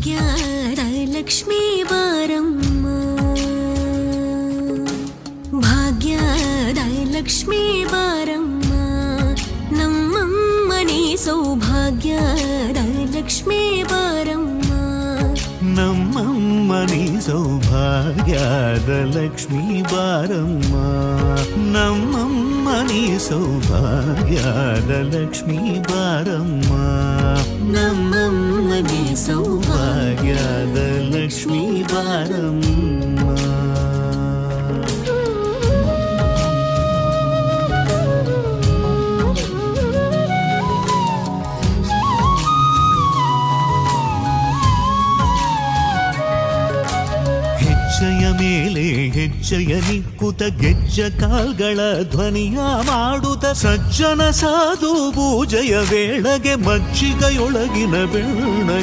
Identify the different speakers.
Speaker 1: ಭಾಗ್ಯದ ಲಕ್ಷ್ಮೀ ಬಾರಮ್ಮ, ಭಾಗ್ಯದ ಲಕ್ಷ್ಮೀ ಬಾರಮ್ಮ, ನಮ್ಮಮ್ಮನಿ ಸೌಭಾಗ್ಯದ ಲಕ್ಷ್ಮೀ ಬಾರಮ್ಮ,
Speaker 2: ನಮ್ಮಮ್ಮನಿ ಸೌಭಾಗ್ಯದ ಲಕ್ಷ್ಮೀ ಬಾರಮ್ಮ, ನಮ್ಮಮ್ಮನಿ ಸೌಭಾಗ್ಯದ ಲಕ್ಷ್ಮೀ ಬಾರಮ್ಮ, ನಮ್ಮಮ್ಮನಿ ಸೌಭಾಗ್ಯದ ಲಕ್ಷ್ಮೀ ಬಾರಮ್ಮ. ಹೆಜ್ಜೆಯ ಮೇಲೆ ಹೆಜ್ಜೆಯ ನಿಕ್ಕುತ ಗೆಜ್ಜ ಕಾಲ್ಗಳ ಧ್ವನಿಯ ಮಾಡುತ್ತ ಸಜ್ಜನ ಸಾಧು ಪೂಜೆಯ ವೇಳೆಗೆ ಮಜ್ಜಿಗೆಯೊಳಗಿನ ಬೆಣ್ಣ